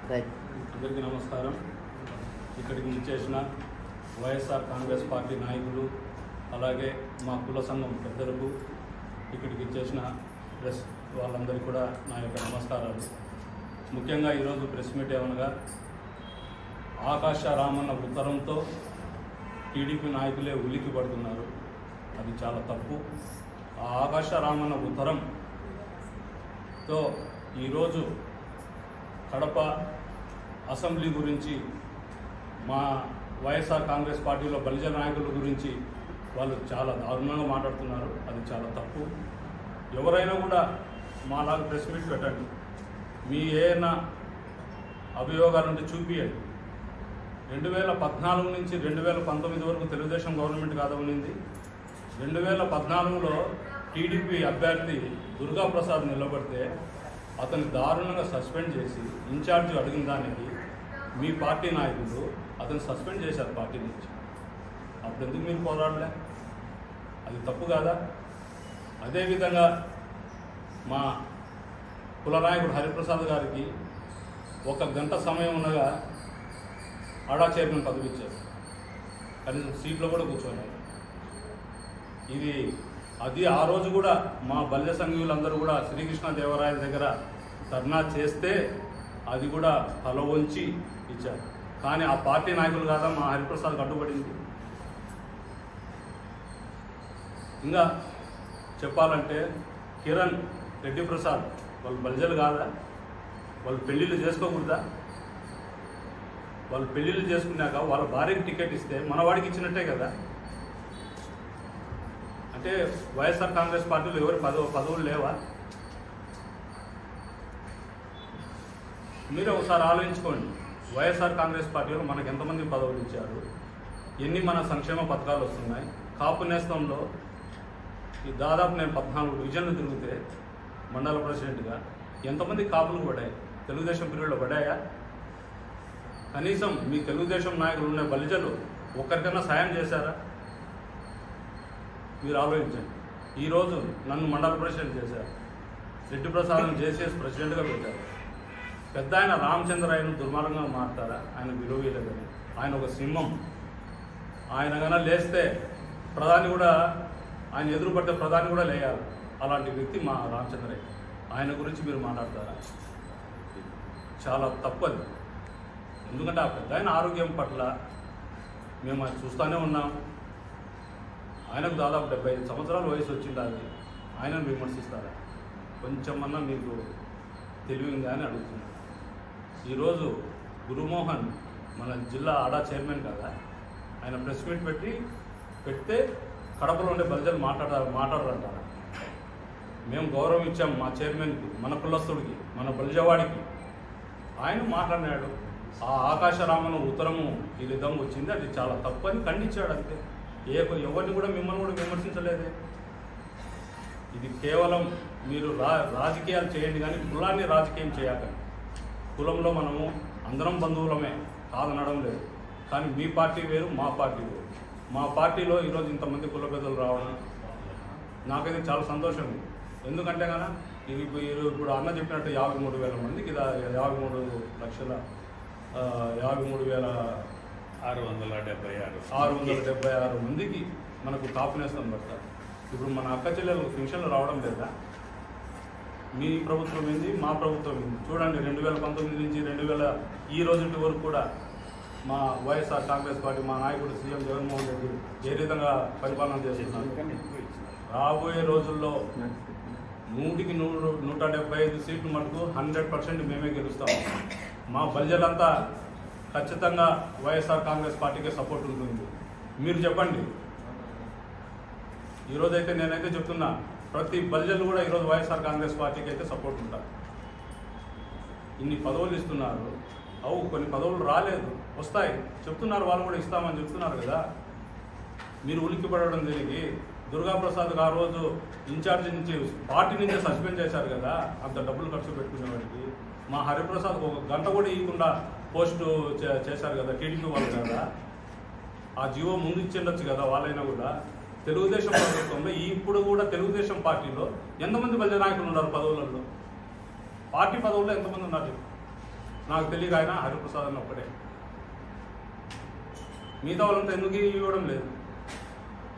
అందరికీ నమస్కారం. ఇక్కడికి ఇచ్చేసిన వైఎస్ఆర్ కాంగ్రెస్ పార్టీ నాయకులు, అలాగే మా కుల సంఘం పెద్దలకు, ఇక్కడికి ఇచ్చేసిన ప్రెస్ వాళ్ళందరికీ కూడా నా యొక్క నమస్కారాలు. ముఖ్యంగా ఈరోజు ప్రెస్ మీట్ ఏమనగా, ఆకాశ రామన్న ఉత్తరంతో టీడీపీ నాయకులే ఉలికి పడుతున్నారు. అది చాలా తప్పు. ఆ ఆకాశ రామన్న ఉత్తరంతో ఈరోజు కడప అసెంబ్లీ గురించి, మా వైఎస్ఆర్ కాంగ్రెస్ పార్టీలో బలిజ నాయకుల గురించి వాళ్ళు చాలా దారుణంగా మాట్లాడుతున్నారు. అది చాలా తప్పు. ఎవరైనా కూడా మాలాగా ప్రెస్ మీట్ పెట్టండి, మీ ఏమైనా అభియోగాలు ఉంటే చూపియండి. 2014 నుంచి 2019 వరకు తెలుగుదేశం గవర్నమెంట్ కాదవనింది. 2014లో టీడీపీ అభ్యర్థి దుర్గాప్రసాద్ నిలబడితే అతన్ని దారుణంగా సస్పెండ్ చేసి ఇన్ఛార్జ్ అడిగిన దానికి మీ పార్టీ నాయకులు అతను సస్పెండ్ చేశారు పార్టీ నుంచి. అప్పుడు ఎందుకు మీరు పోరాడలే? అది తప్పు కాదా? అదేవిధంగా మా కుల నాయకుడు హరిప్రసాద్ గారికి 1 గంట సమయం ఉండగా ఆడా చైర్మన్ పదవి ఇచ్చారు. కనీసం సీట్లో కూడా కూర్చోలేదు. అది ఆ రోజు కూడా మా బల్య సంఘీయులందరూ కూడా శ్రీకృష్ణదేవరాయల దగ్గర ధర్నా చేస్తే అది కూడా తల వంచి ఇచ్చారు. కానీ ఆ పార్టీ నాయకులు కాదా మా హరిప్రసాద్ అడ్డుపడింది. ఇంకా చెప్పాలంటే కిరణ్ రెడ్డి ప్రసాద్ వాళ్ళు బలిజలు కాదా? వాళ్ళు పెళ్ళిళ్ళు చేసుకోకూడదా? వాళ్ళు పెళ్ళిళ్ళు చేసుకున్నాక వాళ్ళ భార్యకి టికెట్ ఇస్తే మన వాడికి ఇచ్చినట్టే కదా. అంటే వైఎస్ఆర్ కాంగ్రెస్ పార్టీలో ఎవరి పదవులు లేవా? మీరు ఒకసారి ఆలోచించుకోండి. వైఎస్ఆర్ కాంగ్రెస్ పార్టీలో మనకు ఎంతమంది పదవులు ఇచ్చారు, ఎన్ని మన సంక్షేమ పథకాలు వస్తున్నాయి. కాపు నేస్తంలో దాదాపు నేను 14 డివిజన్లు తిరిగితే మండల ప్రెసిడెంట్గా ఎంతమంది కాపులు పడ్డాయి? తెలుగుదేశం పీరియడ్లో పడ్డాయా? కనీసం మీ తెలుగుదేశం నాయకులు ఉన్న బలిజలు ఒక్కరికైనా సాయం చేశారా? మీరు ఆలోచించండి. ఈరోజు నన్ను మండల ప్రెసిడెంట్ చేశారు, రెడ్డి ప్రసాద్ జేసీఎస్ ప్రెసిడెంట్గా పెట్టారు. పెద్ద ఆయన రామచంద్రాయను దుర్మార్గంగా మారుతారా? ఆయన విలువలేదని. ఆయన ఒక సింహం. ఆయన కన్నా లేస్తే ప్రధాని కూడా, ఆయన ఎదురుపడితే ప్రధాని కూడా లేయాలి. అలాంటి వ్యక్తి మా రామచంద్రయ్య. ఆయన గురించి మీరు మాట్లాడతారా? చాలా తప్పది. ఎందుకంటే ఆ పెద్ద ఆయన ఆరోగ్యం పట్ల మేము అది చూస్తూనే ఉన్నాం. ఆయనకు దాదాపు 75 సంవత్సరాల వయసు వచ్చింది. అది ఆయనను విమర్శిస్తారా? కొంచెమన్నా మీకు తెలివిందా అని అడుగుతున్నాను. ఈరోజు గురుమోహన్ మన జిల్లా ఆడా చైర్మన్ కదా, ఆయన ప్రెస్ మీట్ పెడితే కడపలో ఉండే బలిజలు మాట్లాడరంటారా? మేము గౌరవం ఇచ్చాం మా చైర్మన్కి, మన కులస్తుడికి, మన బలిజవాడికి. ఆయన మాట్లాడినాడు. ఆ ఆకాశరామను ఉత్తరము ఈ విధంగా వచ్చింది, అది చాలా తప్పని ఖండించాడు. అంతే. ఎవరిని కూడా మిమ్మల్ని కూడా విమర్శించలేదే. ఇది కేవలం మీరు రాజకీయాలు చేయండి, కానీ కులాన్ని రాజకీయం చేయకండి. కులంలో మనము అందరం బంధువులమే, కాదనడం లేదు. కానీ మీ పార్టీ వేరు, మా పార్టీ వేరు. మా పార్టీలో ఈరోజు ఇంతమంది కుల పెద్దలు రావడం నాకైతే చాలా సంతోషం ఉంది. ఎందుకంటే కన్నా ఇప్పుడు అన్న చెప్పినట్టు 53,000 మందికి 53,676 మందికి మనకు కాపు నేస్తం పడతారు. ఇప్పుడు మన అక్క చెల్లెలకు పెన్షన్లు రావడం లేదా? మీ ప్రభుత్వం ఏంది, మా ప్రభుత్వం ఏంది? చూడండి, 2019 నుంచి ఈ రోజుటి వరకు కూడా మా వైఎస్ఆర్ కాంగ్రెస్ పార్టీ, మా నాయకుడు సీఎం జగన్మోహన్ రెడ్డి ఏ విధంగా పరిపాలన చేస్తున్నారు. రాబోయే రోజుల్లో 100కి 175 సీట్లు మటుకు 100% మేమే గెలుస్తాం. మా బలిజలంతా ఖచ్చితంగా వైఎస్ఆర్ కాంగ్రెస్ పార్టీకే సపోర్ట్ ఉంటుంది. మీరు చెప్పండి. ఈరోజైతే నేనైతే చెప్తున్నా, ప్రతి బలిజలు కూడా ఈరోజు వైఎస్ఆర్ కాంగ్రెస్ పార్టీకి అయితే సపోర్ట్ ఉంటారు. ఇన్ని పదవులు ఇస్తున్నారు, కొన్ని పదవులు రాలేదు, వస్తాయి చెప్తున్నారు. వాళ్ళు కూడా ఇస్తామని చెప్తున్నారు కదా. మీరు ఉలిక్కి పడడం దీనికి. దుర్గాప్రసాద్ ఆ రోజు ఇన్ఛార్జి నుంచి పార్టీ నుంచే సస్పెండ్ చేశారు కదా, అంత డబ్బులు ఖర్చు పెట్టుకునే వాడికి. మా హరిప్రసాద్ 1 గంట కూడా ఇవ్వకుండా పోస్టు చేశారు కదా టీడీపీ వాళ్ళు కదా. ఆ జీవో ముందు ఇచ్చిండొచ్చు కదా వాళ్ళైనా కూడా. తెలుగుదేశం ప్రభుత్వంలో ఇప్పుడు కూడా తెలుగుదేశం పార్టీలో ఎంతమంది బలిజ నాయకులు ఉన్నారు పదవులలో? పార్టీ పదవుల్లో ఎంతమంది ఉన్నారు? నాకు తెలియక ఆయన హరిప్రసాద్ అని ఒక్కడే. మిగతా వాళ్ళంతా ఎందుకు ఇవ్వడం లేదు?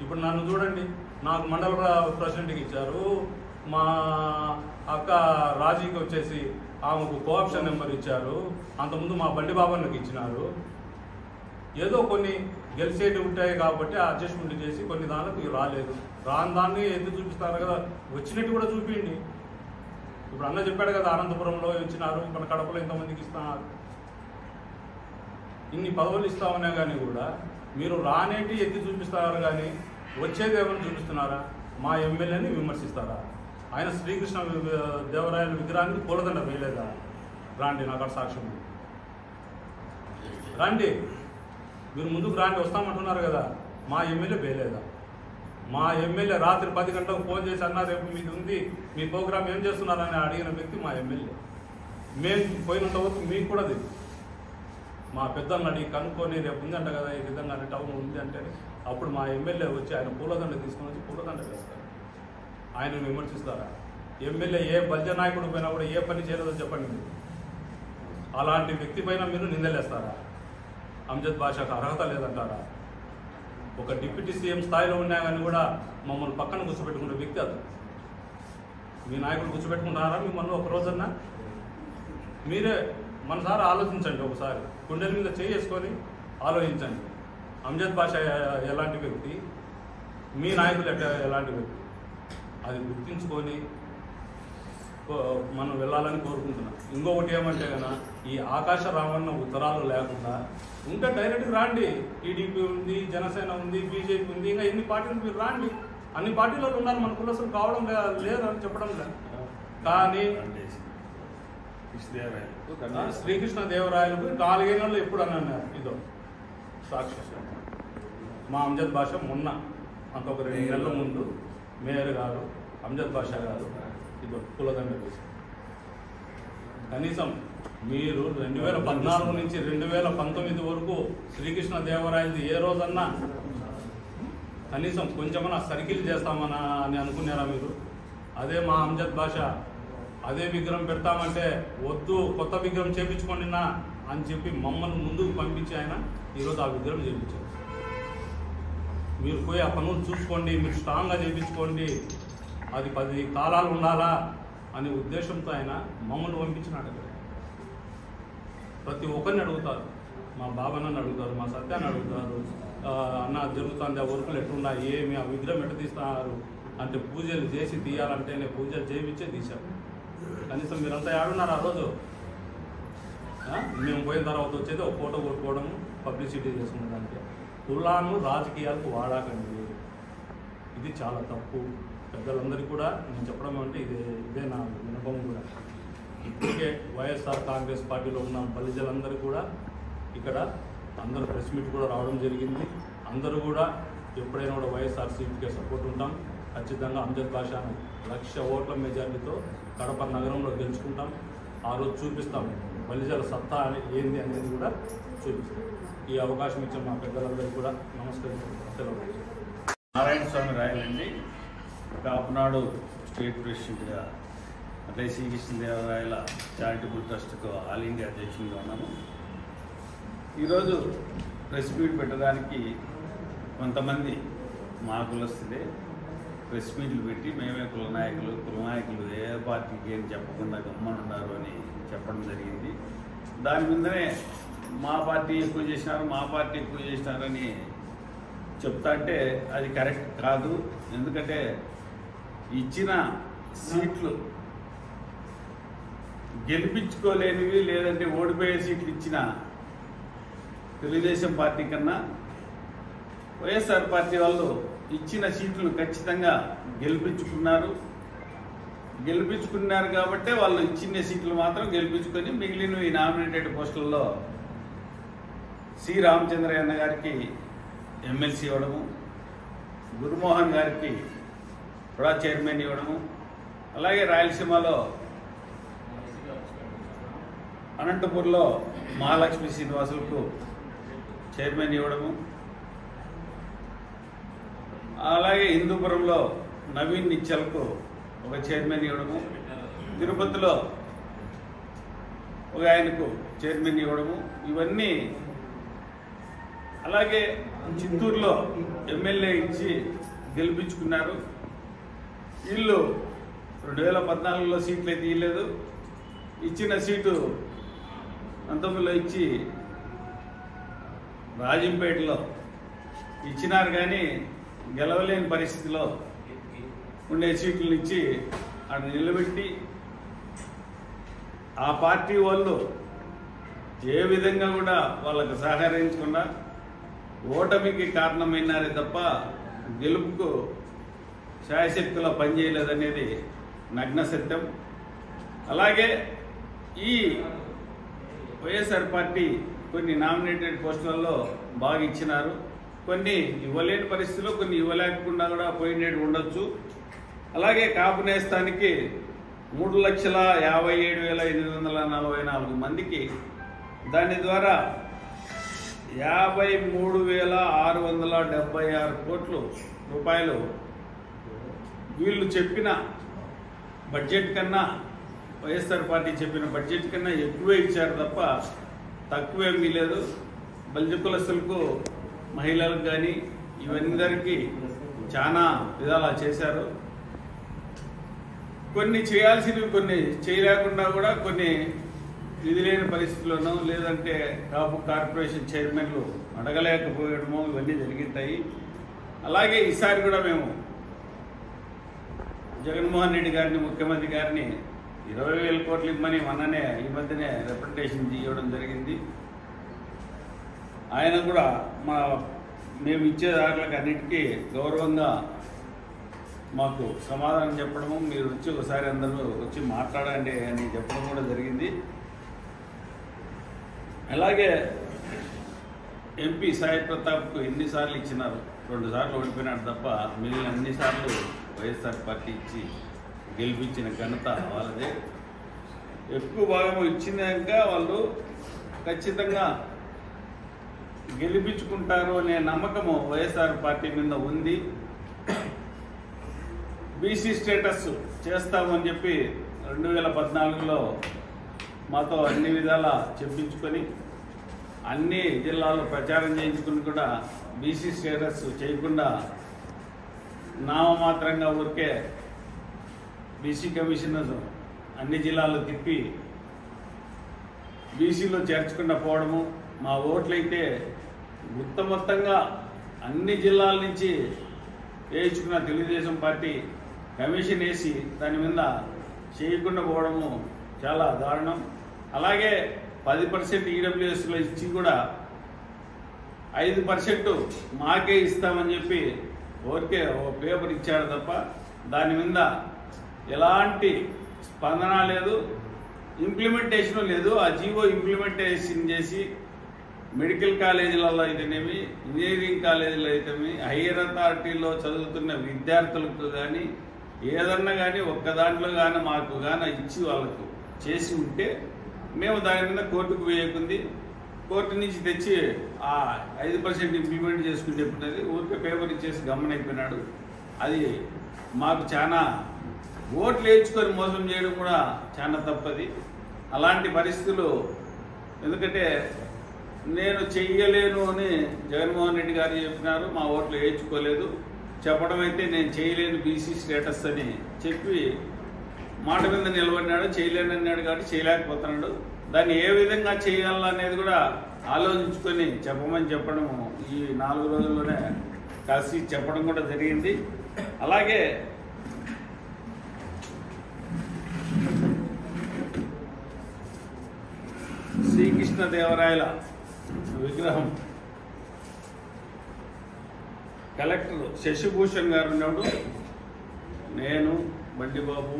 ఇప్పుడు నన్ను చూడండి, నాకు మండల ప్రెసిడెంట్కి ఇచ్చారు, మా అక్క రాజీకి వచ్చేసి ఆమెకు కోఆప్షన్ నెంబర్ ఇచ్చారు, అంతకుముందు మా బండి బాబన్నకి ఇచ్చినారు. ఏదో కొన్ని గెలిచేటి ఉంటాయి కాబట్టి అడ్జస్ట్మెంట్ చేసి కొన్ని దానికి రాలేదు. రాని దాన్ని ఎందుకు చూపిస్తారు కదా, వచ్చినట్టు కూడా చూపించండి. ఇప్పుడు అన్న చెప్పాడు కదా, అనంతపురంలో ఇచ్చినారు, మన కడపలో ఇంతమందికి ఇస్తున్నారు. ఇన్ని పదవులు ఇస్తామనే కానీ కూడా మీరు రానేటి ఎత్తి చూపిస్తారు కానీ వచ్చేది ఏమైనా చూపిస్తున్నారా? మా ఎమ్మెల్యేని విమర్శిస్తారా? ఆయన శ్రీకృష్ణ దేవరాయల విగ్రహానికి పూలదండ వేయలేదా? రాండి, నాకు అక్కడ సాక్ష్యం రండి, మీరు ముందుకు రాండి, వస్తామంటున్నారు కదా. మా ఎమ్మెల్యే వేయలేదా? మా ఎమ్మెల్యే రాత్రి 10 గంటలకు ఫోన్ చేసి అన్నా రేపు మీది ఉంది, మీ ప్రోగ్రామ్ ఏం చేస్తున్నారని అడిగిన వ్యక్తి మా ఎమ్మెల్యే. మేము పోయినంత వరకు మీకు కూడా తెలియదు. మా పెద్దలను అడిగి కనుక్కొని రేపు ఉందంట కదా ఈ విధంగా టౌన్ ఉంది అంటే అప్పుడు మా ఎమ్మెల్యే వచ్చి ఆయన పూలదండ తీసుకొని వచ్చి పూలదండ వేస్తారు. ఆయన విమర్శిస్తారా? ఎమ్మెల్యే ఏ బల్జ నాయకుడు పైన కూడా ఏ పని చేయలేదో చెప్పండి మీరు. అలాంటి వ్యక్తి పైన మీరు నిందలేస్తారా? అమ్జద్ బాషాకు అర్హత లేదంటారా? ఒక డిప్యూటీ సీఎం స్థాయిలో ఉన్నా కానీ కూడా మమ్మల్ని పక్కన కూర్చోబెట్టుకునే వ్యక్తి అది. మీ నాయకులు కూర్చోబెట్టుకుంటున్నారా మిమ్మల్ని ఒక రోజన్నా? మీరే మనసారి ఆలోచించండి, ఒకసారి గుండెల మీద చేసుకొని ఆలోచించండి. అమ్జద్ బాషా ఎలాంటి వ్యక్తి, మీ నాయకులు ఎలాంటి వ్యక్తి, అది గుర్తించుకొని మనం వెళ్ళాలని కోరుకుంటున్నాం. ఇంకొకటి ఏమంటే కన్నా, ఈ ఆకాశ రామన్న ఉత్తరాలు లేకుండా ఉంటే డైరెక్ట్గా రాండి. టీడీపీ ఉంది, జనసేన ఉంది, బీజేపీ ఉంది, ఇంకా ఎన్ని పార్టీలు మీరు రాండి. అన్ని పార్టీలలో ఉన్నారు, మన కులసులు కావడం లేదని చెప్పడం లేదు. కానీ శ్రీకృష్ణ దేవరాయలకు 4 ఏళ్ళు ఎప్పుడు అని అన్నారు. ఇదో సాక్షి మా అమ్జద్ బాషా మొన్న అంత ఒక 2 నెలల ముందు మేయర్ గారు అమ్జద్ బాషా గారు ఇదో పూలదండ వేసి, కనీసం మీరు 2014 నుంచి 2019 వరకు శ్రీకృష్ణ దేవరాయలది ఏ రోజన్నా కనీసం కొంచెమన్నా సర్కిల్ చేస్తామన్నా అని అనుకున్నారా మీరు? అదే మా అమ్జద్ బాషా అదే విగ్రహం పెడతామంటే వద్దు, కొత్త విగ్రహం చేయించుకోండినా అని చెప్పి మమ్మల్ని ముందుకు పంపించి ఆయన ఈరోజు ఆ విగ్రహం చేయించారు. మీరు పోయి ఆ పనులు చూసుకోండి, మీరు స్ట్రాంగ్గా చేయించుకోండి, అది 10 కాలాలు ఉండాలా అనే ఉద్దేశంతో ఆయన మమ్మల్ని పంపించినాడు. ప్రతి ఒక్కరిని అడుగుతారు, మా బాబానని అడుగుతారు, మా సత్యాన్ని అడుగుతారు, అన్న జరుగుతుంది ఆ వర్కులు ఎట్లున్నాయి, ఏమి ఆ విగ్రహం ఎట్లా తీస్తున్నారు అంటే పూజలు చేసి తీయాలంటేనే పూజలు చేయించే తీశారు. కనీసం మీరంతా ఏడున్నారు ఆ రోజు? మేము పోయిన తర్వాత వచ్చేది ఒక ఫోటో కొట్టుకోవడము, పబ్లిసిటీ చేసుకునేదానికి. కులాన్ని రాజకీయాలకు వాడాకండి, ఇది చాలా తప్పు. పెద్దలందరికీ కూడా నేను చెప్పడం అంటే ఇదే నా వినపం కూడా. ఇప్పటికే వైఎస్ఆర్ కాంగ్రెస్ పార్టీలో ఉన్న బలిజలందరూ కూడా ఇక్కడ అందరూ ప్రెస్ మీట్ కూడా రావడం జరిగింది. అందరూ కూడా ఎప్పుడైనా కూడా వైఎస్ఆర్సీపీకే సపోర్ట్ ఉంటాం. ఖచ్చితంగా అమ్జద్ బాషాను 1,00,000 ఓట్ల మెజార్టీతో కడప నగరంలో గెలుచుకుంటాం. ఆ రోజు చూపిస్తాం బలిజల సత్తా ఏంది అనేది కూడా చూపిస్తాం. ఈ అవకాశం ఇచ్చిన మా పెద్దలందరికీ కూడా నమస్కరిస్తున్నాం. నారాయణ స్వామి రాయలండి, కాపునాడు స్టేట్ ప్రెసిడెంట్గా, అట్లే శ్రీకృష్ణదేవరాయల చారిటబుల్ ట్రస్ట్కు ఆల్ ఇండియా అధ్యక్షునిగా ఉన్నాము. ఈరోజు ప్రెస్ మీట్ పెట్టడానికి కొంతమంది మా కులస్తులే ప్రెస్ మీట్లు పెట్టి మేమే కుల నాయకులు ఏ పార్టీకి ఏం చెప్పకుండా గమ్మనున్నారు అని చెప్పడం జరిగింది. దాని మీదనే మా పార్టీ ఎక్కువ చేసినారని చెప్తా అంటే అది కరెక్ట్ కాదు. ఎందుకంటే ఇచ్చిన సీట్లు గెలిపించుకోలేనివి, లేదంటే ఓడిపోయే సీట్లు ఇచ్చిన తెలుగుదేశం పార్టీ కన్నా వైఎస్ఆర్ పార్టీ వాళ్ళు ఇచ్చిన సీట్లు ఖచ్చితంగా గెలిపించుకున్నారు కాబట్టి వాళ్ళు ఇచ్చిన సీట్లు మాత్రం గెలిపించుకొని మిగిలిన నామినేటెడ్ పోస్టుల్లో సి రామచంద్రయ్య గారికి ఎమ్మెల్సీ ఇవ్వడము, గురుమోహన్ గారికి కూడా చైర్మన్ ఇవ్వడము, అలాగే రాయలసీమలో అనంతపూర్లో మహాలక్ష్మి శ్రీనివాసులకు చైర్మన్ ఇవ్వడము, అలాగే హిందూపురంలో నవీన్ నిచ్చల్కు ఒక చైర్మన్ ఇవ్వడము, తిరుపతిలో ఒక ఆయనకు చైర్మన్ ఇవ్వడము ఇవన్నీ. అలాగే చిత్తూరులో ఎమ్మెల్యే ఇచ్చి గెలిపించుకున్నారు. వీళ్ళు 2014లో సీట్లు అయితే ఇవ్వలేదు. ఇచ్చిన సీటు 19లో ఇచ్చి రాజంపేటలో ఇచ్చినారు, కానీ గెలవలేని పరిస్థితిలో ఉండే సీట్లను ఇచ్చి అక్కడ నిలబెట్టి ఆ పార్టీ వాళ్ళు ఏ విధంగా కూడా వాళ్ళకు సహకరించకుండా ఓటమికి కారణమైనారే తప్ప గెలుపుకు శాయశక్తిలో పనిచేయలేదనేది నగ్న సత్యం. అలాగే ఈ వైఎస్ఆర్ పార్టీ కొన్ని నామినేటెడ్ పోస్టులలో బాగా ఇచ్చినారు, కొన్ని ఇవ్వలేని పరిస్థితుల్లో కొన్ని ఇవ్వలేకుండా కూడా పోయినట్టు ఉండొచ్చు. అలాగే కాపు నేస్తానికి 3,57,844 మందికి, దాని ద్వారా 53,676 కోట్ల రూపాయలు వీళ్ళు చెప్పిన బడ్జెట్ కన్నా, వైఎస్ఆర్ పార్టీ చెప్పిన బడ్జెట్ కన్నా ఎక్కువే ఇచ్చారు తప్ప తక్కువేమీ లేదు. బలిజ కులస్తులకు, మహిళలకు కానీ ఇవన్నీ చాలా విధాలా చేశారు. కొన్ని చేయాల్సినవి కొన్ని చేయలేకుండా కూడా కొన్ని విధి లేని పరిస్థితుల్లోనూ, లేదంటే కాపు కార్పొరేషన్ చైర్మన్లు అడగలేకపోయడమో ఇవన్నీ జరిగిస్తాయి. అలాగే ఈసారి కూడా మేము జగన్మోహన్ రెడ్డి గారిని, ముఖ్యమంత్రి గారిని 20,000 కోట్లు ఇమ్మని మొన్ననే ఈ మధ్యనే రిప్రజెంటేషన్ ఇవ్వడం జరిగింది. ఆయన కూడా మేము ఇచ్చే దాంట్లోకి అన్నిటికీ గౌరవంగా మాకు సమాధానం చెప్పడము, మీరు వచ్చి ఒకసారి అందరూ వచ్చి మాట్లాడండి అని చెప్పడం కూడా జరిగింది. అలాగే ఎంపీ సాయి ప్రతాప్కు ఎన్నిసార్లు ఇచ్చినారు? 2 సార్లు ఓడిపోయినాడు తప్ప మిగిలిన అన్నిసార్లు వైఎస్ఆర్ పార్టీ ఇచ్చి గెలిపించిన ఘనత వాళ్ళదే. ఎక్కువ భాగం ఇచ్చినాక వాళ్ళు ఖచ్చితంగా గెలిపించుకుంటారు అనే నమ్మకము వైఎస్ఆర్ పార్టీ మీద ఉంది. బీసీ స్టేటస్ చేస్తామని చెప్పి 2014లో మాతో అన్ని విధాలా చెప్పించుకొని అన్ని జిల్లాల్లో ప్రచారం చేయించుకుని కూడా బీసీ స్టేటస్ చేయకుండా నామమాత్రంగా ఊరికే బీసీ కమిషనర్ అన్ని జిల్లాల్లో తిప్పి బీసీలో చేర్చకుండా పోవడము, మా ఓట్లయితే మొత్తంగా అన్ని జిల్లాల నుంచి వేయించుకున్న తెలుగుదేశం పార్టీ కమిషన్ వేసి దాని మీద చేయకుండా పోవడము చాలా దారుణం. అలాగే 10% ఈడబ్ల్యూఎస్లో ఇచ్చి కూడా 5% మాకే ఇస్తామని చెప్పి ఊరికే ఓ పేపర్ ఇచ్చాడు తప్ప దాని మీద ఎలాంటి స్పందన లేదు, ఇంప్లిమెంటేషన్ లేదు. ఆ జీవో ఇంప్లిమెంటేషన్ చేసి మెడికల్ కాలేజీలలో అయితేనేమి, ఇంజనీరింగ్ కాలేజీలో అయితేనేమి, హైయర్ అథారిటీలో చదువుతున్న విద్యార్థులకు కానీ ఏదన్నా కానీ ఒక్క దాంట్లో కానీ మాకు కానీ ఇచ్చి వాళ్ళకు చేసి ఉంటే మేము దాని మీద కోర్టుకు వేయకుంది, కోర్టు నుంచి తెచ్చి ఆ 5% ఇంప్లిమెంట్ చేసుకుని చెప్పినది ఊరికే పేపర్ ఇచ్చేసి గమనైపోయినాడు. అది మాకు చాలా ఓట్లు వేయించుకొని మోసం చేయడం కూడా చాలా తప్పది. అలాంటి పరిస్థితులు, ఎందుకంటే నేను చెయ్యలేను అని జగన్మోహన్ రెడ్డి గారు చెప్పినారు, మా ఓట్లు వేయించుకోలేదు. చెప్పడం అయితే నేను చేయలేను బీసీ స్టేటస్ అని చెప్పి మాట మీద నిలబడినాడు. చేయలేను అన్నాడు కాబట్టి చేయలేకపోతున్నాడు. దాన్ని ఏ విధంగా చేయాలనేది కూడా ఆలోచించుకొని చెప్పమని చెప్పడం ఈ 4 రోజుల్లోనే కలిసి చెప్పడం కూడా జరిగింది. అలాగే శ్రీకృష్ణదేవరాయల విగ్రహం కలెక్టర్ శశిభూషణ్ గారు ఉన్నాడు, నేను బండిబాబు,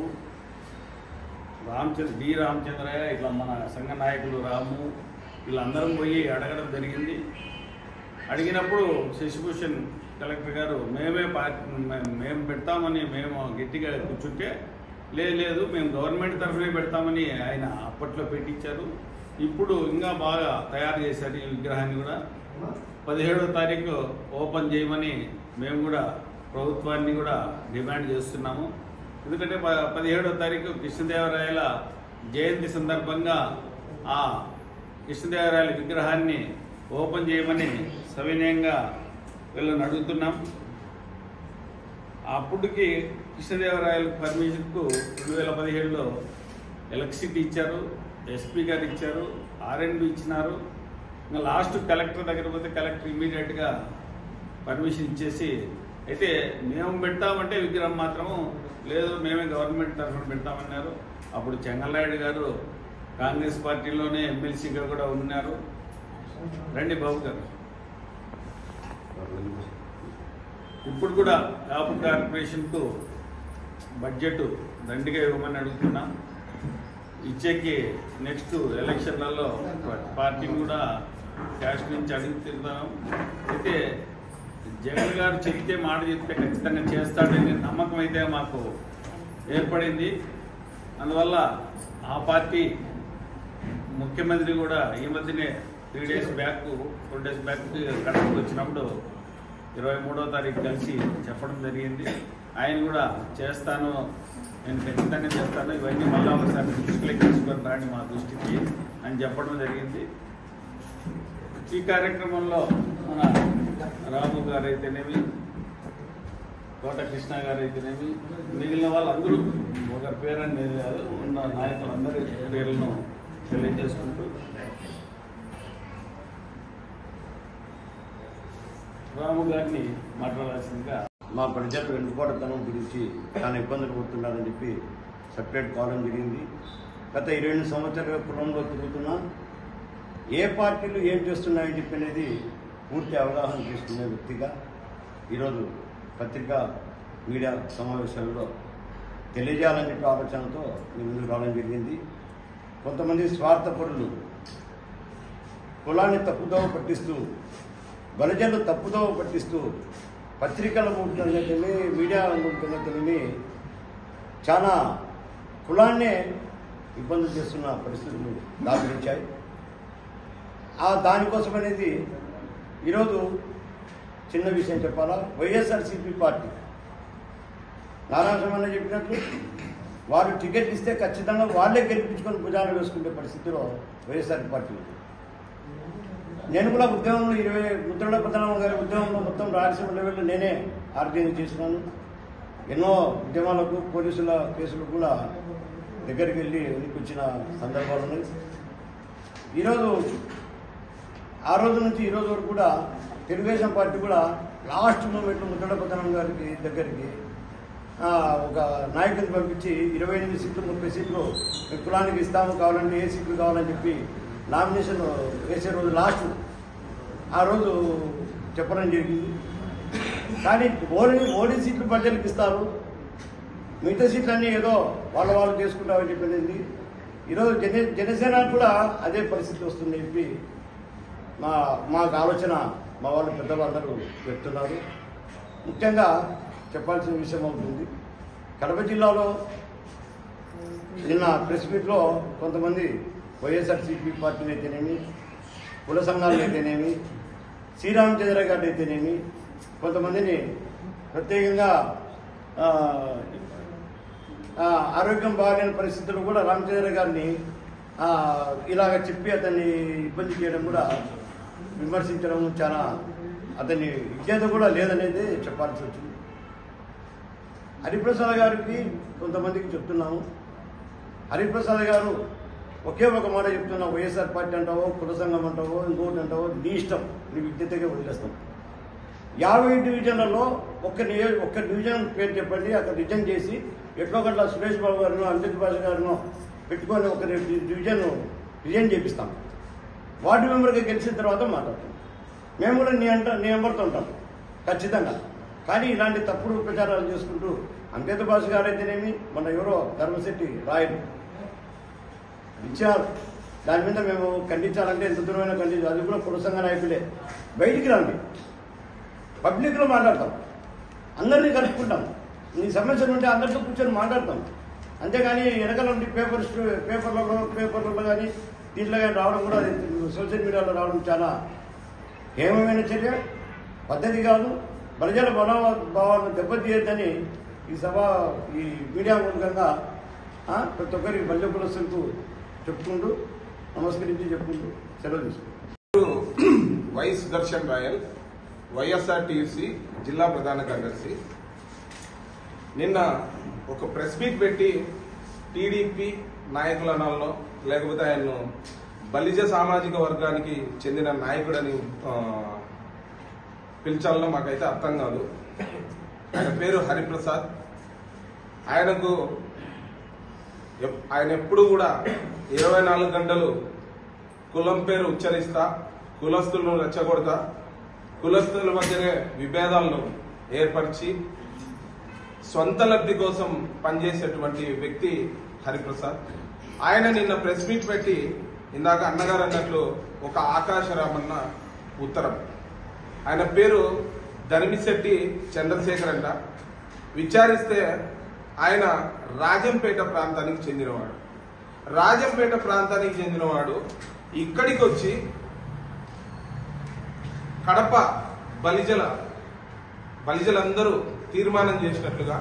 రామచంద్రయ్య, ఇట్లా మన సంఘ నాయకులు రాము, వీళ్ళందరం పోయి అడగడం జరిగింది. అడిగినప్పుడు శశిభూషణ్ కలెక్టర్ గారు మేము పెడతామని మేము గట్టిగా కూర్చుంటే లేదు మేము గవర్నమెంట్ తరఫునే పెడతామని ఆయన అప్పట్లో పెట్టించారు. ఇప్పుడు ఇంకా బాగా తయారు చేశారు ఈ విగ్రహాన్ని కూడా. 17వ తారీఖు ఓపెన్ చేయమని మేము కూడా ప్రభుత్వాన్ని కూడా డిమాండ్ చేస్తున్నాము. ఎందుకంటే 17వ తారీఖు కృష్ణదేవరాయల జయంతి సందర్భంగా ఆ కృష్ణదేవరాయల విగ్రహాన్ని ఓపెన్ చేయమని సవినయంగా వీళ్ళని అడుగుతున్నాం. అప్పటికి కృష్ణదేవరాయల పర్మిషన్కు 2017లో ఎలక్ట్రిసిటీ ఇచ్చారు, ఎస్పీ గారు ఇచ్చారు, ఆర్ఎండ్బి ఇచ్చినారు. ఇంకా లాస్ట్ కలెక్టర్ దగ్గర పోతే కలెక్టర్ ఇమీడియట్గా పర్మిషన్ ఇచ్చేసి, అయితే మేము పెడతామంటే విగ్రహం మాత్రము లేదు, మేమే గవర్నమెంట్ తరఫున పెడతామన్నారు. అప్పుడు చెంగల్నాయుడు గారు కాంగ్రెస్ పార్టీలోనే ఎమ్మెల్సీగా కూడా ఉన్నారు. రండి బాబు గారు. ఇప్పుడు కూడా కాపు కార్పొరేషన్కు బడ్జెట్ దండిగా ఇవ్వమని అడుగుతున్నాం. ఇచ్చేకి నెక్స్ట్ ఎలక్షన్లలో పార్టీని కూడా క్యాష్ నుంచి అడుగుతున్నాం. అయితే జగన్ గారు చెప్తే మాట చెప్తే ఖచ్చితంగా చేస్తాడనే నమ్మకం అయితే మాకు ఏర్పడింది. అందువల్ల ఆ పార్టీ ముఖ్యమంత్రి కూడా ఈ మధ్యనే 4 డేస్ బ్యాక్ కడపకు వచ్చినప్పుడు 23వ తారీఖు కలిసి చెప్పడం జరిగింది. ఆయన కూడా చేస్తాను, నేను ఖచ్చితంగా చేస్తాను, ఇవన్నీ మళ్ళీ ఒకసారి దృష్టిలోకి తీసుకొని రాండి మా దృష్టికి అని చెప్పడం జరిగింది. ఈ కార్యక్రమంలో మన రాము గారు అయితేనేమి, కోట కృష్ణ గారు అయితేనేమి, మిగిలిన వాళ్ళందరూ ఒకరి పేరని కాదు, ఉన్న నాయకులందరి పేర్లను తెలియజేసుకుంటూ రాము గారిని మాట్లాడాల్సిందిగా. మా ప్రజలు వెనుకోవడం గురించి చాలా ఇబ్బందులు పడుతున్నారని చెప్పి సపరేట్ కావడం జరిగింది. గత 22 సంవత్సరాల కులంలో తిరుగుతున్నా ఏ పార్టీలు ఏం చేస్తున్నాయని చెప్పి అనేది పూర్తి అవగాహన చేసుకునే వ్యక్తిగా ఈరోజు పత్రికా మీడియా సమావేశాల్లో తెలియజేయాలని చెప్పి ఆలోచనతో మేము ముందుకు రావడం జరిగింది. కొంతమంది స్వార్థపరులు కులాన్ని తప్పుదోవ పట్టిస్తూ, బలజలు తప్పుదోవ పట్టిస్తూ పత్రికల ముందుకెళ్ళి మీడియా ముందుకెళ్ళి చాలా కులాన్నే ఇబ్బందులు చేస్తున్న పరిస్థితులు దాఖలించాయి. దానికోసం అనేది ఈరోజు చిన్న విషయం చెప్పాలా, వైఎస్ఆర్సీపీ పార్టీ నారాయణ చెప్పినట్లు వాళ్ళు టికెట్ ఇస్తే ఖచ్చితంగా వాళ్ళే గెలిపించుకొని భుజాలు వేసుకునే పరిస్థితిలో వైఎస్ఆర్ పార్టీ. నేను కూడా ఉద్యమంలో ముద్రగడ పద్మనాభం గారి ఉద్యమంలో మొత్తం రాయలసీమ లెవెల్లో నేనే ఆర్గనైజ్ చేసినాను. ఎన్నో ఉద్యమాలకు పోలీసుల కేసులకు కూడా దగ్గరికి వెళ్ళి వచ్చిన సందర్భాలు ఉన్నాయి. ఈరోజు ఆ రోజు నుంచి ఈ రోజు వరకు కూడా తెలుగుదేశం పార్టీ కూడా లాస్ట్ మూమెంట్లో ముద్రగడ పద్మనాభం గారికి దగ్గరికి ఒక నాయకుడిని పంపించి 28 సీట్లు 30 సీట్లు కులానికి ఇస్తాము, కావాలంటే ఏ సీట్లు కావాలని చెప్పి నామినేషన్ వేసే రోజు లాస్ట్ ఆ రోజు చెప్పడం జరిగింది. కానీ ఓడి సీట్లు ప్రజలకు ఇస్తారు, మిగతా సీట్లన్నీ ఏదో వాళ్ళు చేసుకుంటామని చెప్పింది. ఈరోజు జనసేన కూడా అదే పరిస్థితి వస్తుందని చెప్పి మాకు ఆలోచన మా వాళ్ళు పెద్దవాళ్ళందరూ చెప్తున్నారు. ముఖ్యంగా చెప్పాల్సిన విషయం అవుతుంది. కడప జిల్లాలో నిన్న ప్రెస్ మీట్లో కొంతమంది వైఎస్ఆర్సీపీ పార్టీలు అయితేనేమి, కుల సంఘాలు అయితేనేమి, శ్రీరామచంద్ర గారు అయితేనేమి, కొంతమందిని ప్రత్యేకంగా ఆరోగ్యం బాగాలేని పరిస్థితుల్లో కూడా రామచంద్ర గారిని ఇలాగ చెప్పి అతన్ని ఇబ్బంది చేయడం కూడా, విమర్శించడం చాలా అతని విజ్ఞత కూడా లేదనేది చెప్పాల్సి వచ్చింది. హరిప్రసాద్ గారికి కొంతమందికి చెప్తున్నాము, హరిప్రసాద్ గారు ఒకే ఒక మాట చెప్తున్నా, వైఎస్ఆర్ పార్టీ అంటావో, కుల సంఘం అంటావో, ఇంకోటి అంటావో, నీ ఇష్టం, నీ విజ్ఞతగా వదిలేస్తాం. 50 డివిజన్లలో ఒక్క డివిజన్ పేరు చెప్పండి, అక్కడ రిజైన్ చేసి ఎట్లో గట్ల సురేష్ బాబు గారినో అంబేద్కర్ భాష గారినో పెట్టుకొని ఒక డివిజన్ రిజైన్ చేపిస్తాం. వార్డు మెంబర్గా గెలిచిన తర్వాత మాట్లాడతాం. మేము కూడా నీ నెంబర్తో ఉంటాం ఖచ్చితంగా. కానీ ఇలాంటి తప్పుడు ప్రచారాలు చేసుకుంటూ అంబేద్కర్ భాష గారు అయితేనేమి, మన ఎవరో ధర్మశెట్టి రాయలు ఇచ్చారు, దాని మీద మేము ఖండించాలంటే ఎంత దూరమైన ఖండించాలి. అది కూడా కుల సంఘ నాయకులే. బయటికి రండి, పబ్లిక్లో మాట్లాడతాం, అందరినీ కలుపుకుంటాం, నీ సమస్యలు ఉంటే అందరితో కూర్చొని మాట్లాడతాం. అంతేగాని వెనకాల ఉండి పేపర్లలో కానీ దీంట్లో కానీ రావడం కూడా, సోషల్ మీడియాలో రావడం చాలా హేమమైన చర్య, పద్ధతి కాదు. బలజల భావాలను దెబ్బతీయద్దని ఈ మీడియా మూలంగా ప్రతి ఒక్కరికి బల్య కులస్తులకు చెప్పుకుంటూ నమస్కరించి చెప్పుకుంటూ సెలవు తీసుకుంటాం. వైస్ దర్శన్ రాయల్, వైఎస్ఆర్టీసీ జిల్లా ప్రధాన కార్యదర్శి. నిన్న ఒక ప్రెస్ మీట్ పెట్టి టీడీపీ నాయకుల అనాలనో లేకపోతే ఆయన్ను బలిజ సామాజిక వర్గానికి చెందిన నాయకుడని పిలిచాలనో మాకైతే అర్థం కాదు. ఆయన పేరు హరిప్రసాద్. ఆయన ఎప్పుడు కూడా 24 గంటలు కులం పేరు ఉచ్చరిస్తా, కులస్తులను రెచ్చగొడతా, కులస్తుల మధ్యనే విభేదాలను ఏర్పరిచి సొంత లబ్ధి కోసం పనిచేసేటువంటి వ్యక్తి హరిప్రసాద్. ఆయన నిన్న ప్రెస్ మీట్ పెట్టి ఇందాక అన్నగారు అన్నట్లు ఒక ఆకాశరామన్న ఉత్తరం, ఆయన పేరు ధర్మిశెట్టి చంద్రశేఖర్ అంట. విచారిస్తే ఆయన రాజంపేట ప్రాంతానికి చెందినవాడు. రాజంపేట ప్రాంతానికి చెందినవాడు ఇక్కడికి వచ్చి కడప బలిజలందరూ తీర్మానం చేసినట్లుగా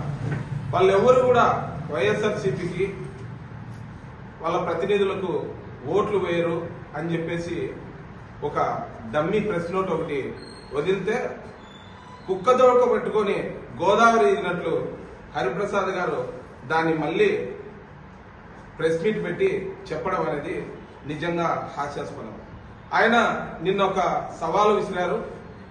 వాళ్ళెవరు కూడా వైఎస్ఆర్సీపీకి వాళ్ళ ప్రతినిధులకు ఓట్లు వేయరు అని చెప్పేసి ఒక డమ్మీ ప్రెస్ నోట్ ఒకటి వదిలితే కుక్కదోక పెట్టుకొని గోదావరి ఇదినట్లు హరిప్రసాద్ గారు దాన్ని మళ్ళీ ప్రెస్ మీట్ పెట్టి చెప్పడం అనేది నిజంగా హాస్యాస్పదం. ఆయన నిన్న ఒక సవాలు విసిరారు.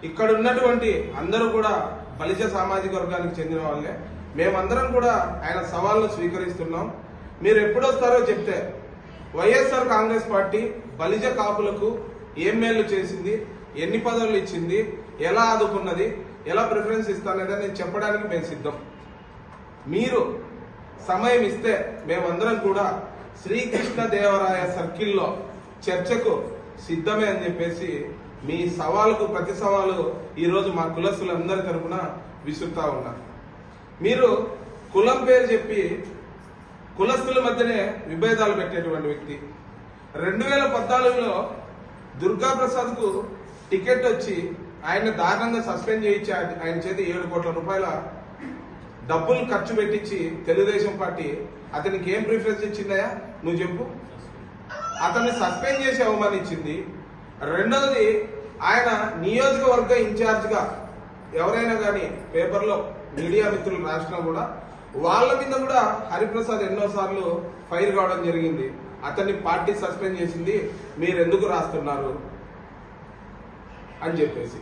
ఇక్కడ ఉన్నటువంటి అందరూ కూడా బలిజ సామాజిక వర్గానికి చెందిన వాళ్ళే. మేమందరం కూడా ఆయన సవాళ్ళను స్వీకరిస్తున్నాం. మీరు ఎప్పుడొస్తారో చెప్తే వైఎస్ఆర్ కాంగ్రెస్ పార్టీ బలిజ కాపులకు ఏం మేలు చేసింది, ఎన్ని పదవులు ఇచ్చింది, ఎలా ఆదుకున్నది, ఎలా ప్రిఫరెన్స్ ఇస్తాననేది నేను చెప్పడానికి మేము సిద్ధం. మీరు సమయం ఇస్తే మేమందరం కూడా శ్రీకృష్ణదేవరాయ సర్కిల్లో చర్చకు సిద్ధమే అని చెప్పేసి మీ సవాలుకు ప్రతి సవాలు ఈరోజు మా కులస్తులందరి తరఫున విసురుతా ఉన్నారు. మీరు కులం పేరు చెప్పి కులస్తుల మధ్యనే విభేదాలు పెట్టేటువంటి వ్యక్తి. 2014లో దుర్గాప్రసాద్ కు టికెట్ వచ్చి ఆయన దారుణంగా సస్పెండ్ చేయించి ఆయన చేతి 7 కోట్ల రూపాయల డబ్బులు ఖర్చు పెట్టించి తెలుగుదేశం పార్టీ అతనికి ఏం ప్రిఫరెన్స్ ఇచ్చిందయా నువ్వు చెప్పు. అతన్ని సస్పెండ్ చేసి అవమానించింది. రెండవది, ఆయన నియోజకవర్గ ఇన్ఛార్జ్ గా ఎవరైనా కానీ పేపర్లో మీడియా మిత్రులు రాసినా కూడా వాళ్ళ మీద కూడా హరిప్రసాద్ ఎన్నోసార్లు ఫైర్ కావడం జరిగింది. అతన్ని పార్టీ సస్పెండ్ చేసింది, మీరు ఎందుకు రాస్తున్నారు అని చెప్పేసి.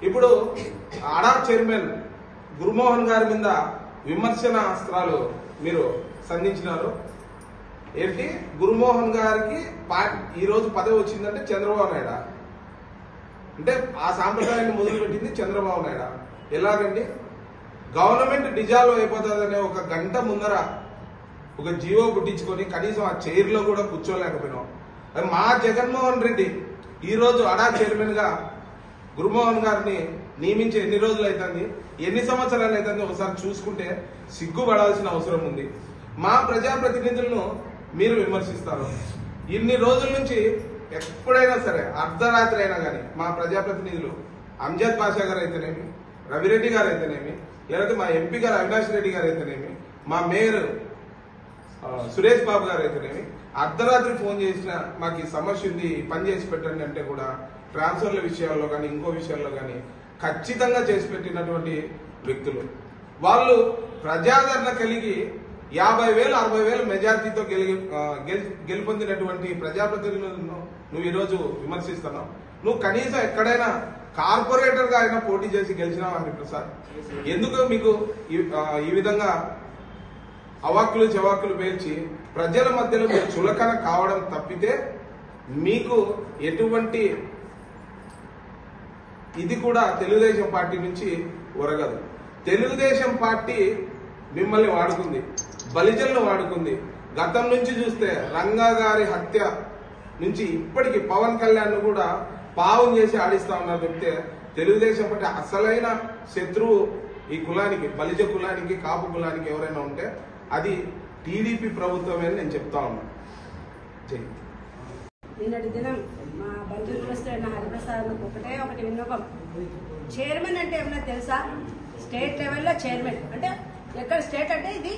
ఇప్పుడు ఆడా చైర్మన్ గురుమోహన్ గారి మీద విమర్శన అస్త్రాలు మీరు సంధించినారు. ఏంటి, గురుమోహన్ గారికి ఈ రోజు పదవి వచ్చిందంటే చంద్రబాబు నాయుడు అంటే ఆ సాంప్రదాయాన్ని మొదలుపెట్టింది చంద్రబాబు నాయుడు. ఎలాగండి, గవర్నమెంట్ డిజాల్వ్ అయిపోతుందనే ఒక గంట ముందర ఒక జీవో పుట్టించుకొని కనీసం ఆ చైర్లో కూడా కూర్చోలేకపోయినాం. మా జగన్మోహన్ రెడ్డి ఈ రోజు అడా చైర్మన్ గా గురుమోహన్ గారిని నియమించి ఎన్ని రోజులు అవుతుంది, ఎన్ని సంవత్సరాలు అవుతుంది ఒకసారి చూసుకుంటే సిగ్గుపడాల్సిన అవసరం ఉంది. మా ప్రజాప్రతినిధులను మీరు విమర్శిస్తారు. ఇన్ని రోజుల నుంచి ఎప్పుడైనా సరే అర్ధరాత్రి అయినా కానీ మా ప్రజాప్రతినిధులు అంజద్ పాషా గారు అయితేనేమి, రవిరెడ్డి గారు అయితేనేమి, లేకపోతే మా ఎంపీ గారు అవినాష్ రెడ్డి గారు అయితేనేమి, మా మేయర్ సురేష్ బాబు గారు అయితేనేమి అర్ధరాత్రి ఫోన్ చేసిన మాకు ఈ సమస్య ఉంది, పని చేసి పెట్టండి అంటే కూడా ట్రాన్స్ఫర్ల విషయాల్లో కానీ ఇంకో విషయాల్లో కానీ ఖచ్చితంగా చేసి పెట్టినటువంటి వ్యక్తులు. వాళ్ళు ప్రజాదరణ కలిగి 50,000 60,000 మెజార్టీతో గెలుపొందినటువంటి ప్రజాప్రతినిధులను నువ్వు ఈరోజు విమర్శిస్తున్నావు. నువ్వు కనీసం ఎక్కడైనా కార్పొరేటర్ గా అయినా పోటీ చేసి గెలిచినావు హరిప్రసాద్. ఎందుకు మీకు ఈ విధంగా అవాక్కులు చవాక్కులు పేల్చి ప్రజల మధ్యలో మీరు చులకన కావడం తప్పితే మీకు ఎటువంటి ఇది కూడా తెలుగుదేశం పార్టీ నుంచి ఒరగదు. తెలుగుదేశం పార్టీ మిమ్మల్ని వాడుకుంది, బలిజలను వాడుకుంది. గతం నుంచి చూస్తే రంగా గారి హత్య నుంచి ఇప్పటికి పవన్ కళ్యాణ్ కూడా పావం చేసి ఆడిస్తా ఉన్నారు చెప్తే తెలుగుదేశం పార్టీ అసలైన శత్రువు ఈ కులానికి, బలిజ కులానికి, కాపు కులానికి ఎవరైనా ఉంటే అది టీడీపీ ప్రభుత్వమే అని నేను చెప్తా ఉన్నాను. నిన్నటి దినం మా బంధువులు వస్తున్న హరిప్రసాద్ ఒకటి విన్నపం. చైర్మన్ అంటే ఏమన్నా తెలుసా? స్టేట్ లెవెల్లో చైర్మన్ అంటే ఎక్కడ స్టేట్ అంటే ఇది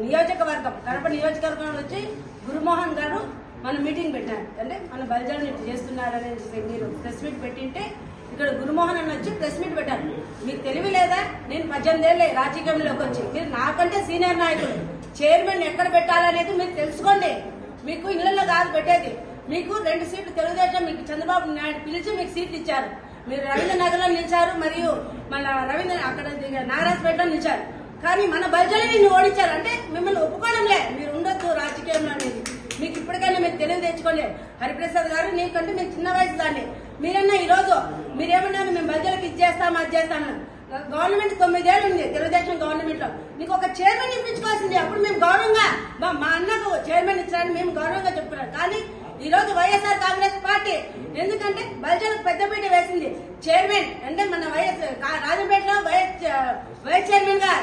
నియోజకవర్గం, కడప నియోజకవర్గం వచ్చి గురుమోహన్ గారు మనం మీటింగ్ పెట్టారు. అంటే మన బలిజాలను ఇట్లా చేస్తున్నారని మీరు ప్రెస్ మీట్ పెట్టింటే ఇక్కడ గురుమోహన్ అన్న వచ్చి ప్రెస్ మీట్ పెట్టారు. మీకు తెలివి లేదా? నేను 18 ఏళ్ళే రాజకీయంలోకి వచ్చి, మీరు నాకంటే సీనియర్ నాయకులు. చైర్మన్ ఎక్కడ పెట్టాలనేది మీరు తెలుసుకోండి. మీకు ఇళ్లలో కాదు పెట్టేది. మీకు 2 సీట్లు తెలుగుదేశం మీకు చంద్రబాబు నాయుడు పిలిచి మీకు సీట్లు ఇచ్చారు. మీరు రవీంద్ర నగర్లో నిలిచారు, మరియు మన రవీంద్ర అక్కడ నాగరాజపేటలో నిలిచారు. కానీ మన బలిజలని ఓడించారు. అంటే మిమ్మల్ని ఒప్పుకోవడంలే, మీరు ఉండొద్దు రాజకీయంలో అనేది. మీకు ఇప్పటికైనా మీరు తెలివి తెచ్చుకోండి. హరిప్రసాద్ గారు, నీకంటే మేము చిన్న వయసు దాన్ని. మీరన్నా ఈ రోజు మీరేమన్నారు, మేము బలిజలకు ఇది చేస్తాము అది చేస్తాము. గవర్నమెంట్ 9 ఏళ్ళు ఉంది తెలుగుదేశం గవర్నమెంట్ లో. నీకు ఒక చైర్మన్ ఇప్పించుకోవాల్సింది. అప్పుడు మేము గౌరవంగా మా అన్నకు చైర్మన్ ఇచ్చారని మేము గౌరవంగా చెప్పుకున్నాం. కానీ ఈ రోజు వైఎస్ఆర్ కాంగ్రెస్ పార్టీ ఎందుకంటే బలిజలకు పెద్దపీట వేసింది. చైర్మన్ అంటే మన రాజంపేటలో వైస్ చైర్మన్ గా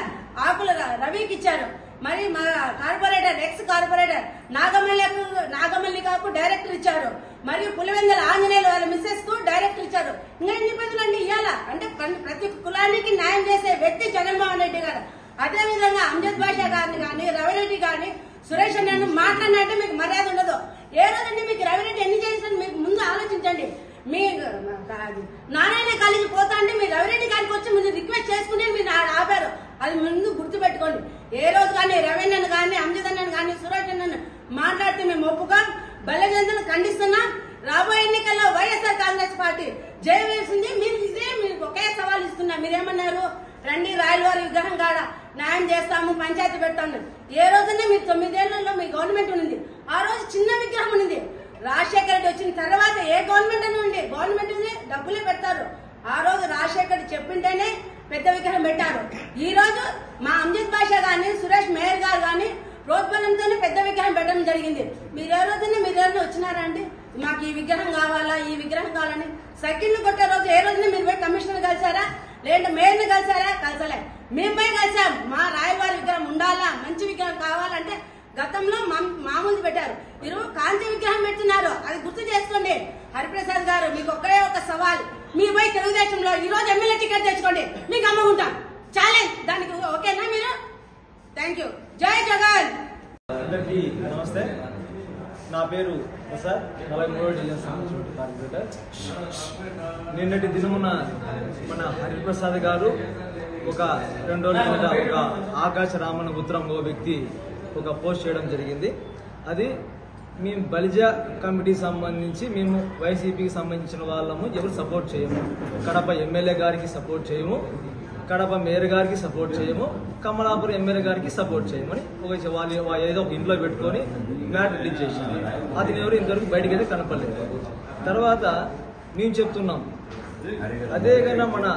ఆకుల రవికి ఇచ్చారు. మరి మా కార్పొరేటర్ ఎక్స్ కార్పొరేటర్ నాగమల్లికాకు డైరెక్టర్ ఇచ్చారు. మరియు పులివెందుల ఆంజనేయులు వాళ్ళ మిస్సెస్ కు డైరెక్టర్ ఇచ్చారు. ఇంకా ఎన్ని పనులు అండి ఇవ్వాలా? అంటే ప్రతి కులానికి న్యాయం చేసే వ్యక్తి జగన్మోహన్ రెడ్డి గారు. అదే విధంగా అంజద్ బాషా గారిని కానీ రవిరెడ్డి గారిని సురేష్ అన్న మాట్లాడినట్టే మీకు మర్యాద ఉండదు. ఏ రోజండి మీకు రవిరెడ్డి ఎన్ని చేశారు మీకు ముందు ఆలోచించండి. మీ నారాయణ కాలేజీ పోతా అంటే మీరు రవిరెడ్డి గారికి వచ్చి మీరు రిక్వెస్ట్ చేసుకుని మీరు ఆపారు. అది ముందు గుర్తుపెట్టుకోండి. ఏ రోజు కానీ రవీంద్రను కానీ అంజద్ అన్నను కానీ సురేష్ అన్నను మాట్లాడితే మేము ఒప్పుకోం. బలగంతులు ఖండిస్తున్నాం. రాబోయే ఎన్నికల్లో వైఎస్ఆర్ కాంగ్రెస్ పార్టీ జయవేసింది. మీరు ఒకే సవాల్ ఇస్తున్నా. మీరేమన్నారు? రండి రాయలవారి విగ్రహం కాడ న్యాయం చేస్తాము, పంచాయతీ పెడతాము. ఏ రోజునే మీరు 9 ఏళ్లలో మీ గవర్నమెంట్ ఉంది. ఆ రోజు చిన్న విగ్రహం ఉంది. రాజశేఖర రెడ్డి వచ్చిన తర్వాత ఏ గవర్నమెంట్ అని ఉంది, గవర్నమెంట్ ఉంది, డబ్బులే పెడతారు. ఆ రోజు రాజశేఖర రెడ్డి చెప్పింటేనే పెద్ద విగ్రహం పెట్టారు. ఈ రోజు మా అంజద్ బాషా గాని సురేష్ మేయర్ గారు గాని ప్రోత్బలంతోనే పెద్ద విగ్రహం పెట్టడం జరిగింది. మీరు ఏ రోజునే మీరు ఎవరైనా వచ్చినారా అండి? మాకు ఈ విగ్రహం కావాలా, ఈ విగ్రహం కావాలని సైకిల్ కొట్టే రోజు ఏ రోజున మీరు పోయి కమిషనర్ కలిసారా, లేదంటే మేయర్ని కలిసారా? కలిసలే. మేము పోయి కలిసాం. మా రాయలవారి విగ్రహం ఉండాలా, మంచి విగ్రహం కావాలంటే గతంలో మామూలు పెట్టారు. మీరు కాంతి విగ్రహం పెడుతున్నారు. అది గుర్తు చేసుకోండి. హరిప్రసాద్ గారు, మీకు ఒక్కడే ఒక సవాల్. మీ పోయి తెలుగుదేశంలో ఈ రోజు ఎమ్మెల్యే టికెట్ తెచ్చుకోండి, మీకు అమ్ముకుంటాం. ఛాలెంజ్. దానికి ఓకేనా మీరు? Thank you. జై జగన్. అందరికీ నమస్తే. నా పేరు ప్రసాద్, 43వ డివిజన్ సంబంధించిన కార్పొరేటర్. నిన్నటి దినమున మన హరిప్రసాద్ గారు ఒక 2 రోజుల కిందట ఒక ఆకాశ రామన్ ఉత్తరం ఓ వ్యక్తి ఒక పోస్ట్ చేయడం జరిగింది. అది మేము బలిజ కమిటీకి సంబంధించి మేము వైసీపీకి సంబంధించిన వాళ్ళము ఎవరు సపోర్ట్ చేయము. కడప ఎమ్మెల్యే గారికి సపోర్ట్ చేయము, కడప మేయర్ గారికి సపోర్ట్ చేయము, కమలాపురం ఎమ్మెల్యే గారికి సపోర్ట్ చేయమని వాళ్ళు ఏదో ఒక ఇంట్లో పెట్టుకొని మ్యాట్ రిలీజ్ చేసింది. అది ఎవరు ఇంతవరకు బయటకు అయితే కనపడలేదు. తర్వాత మేము చెప్తున్నాం, అదే కన్నా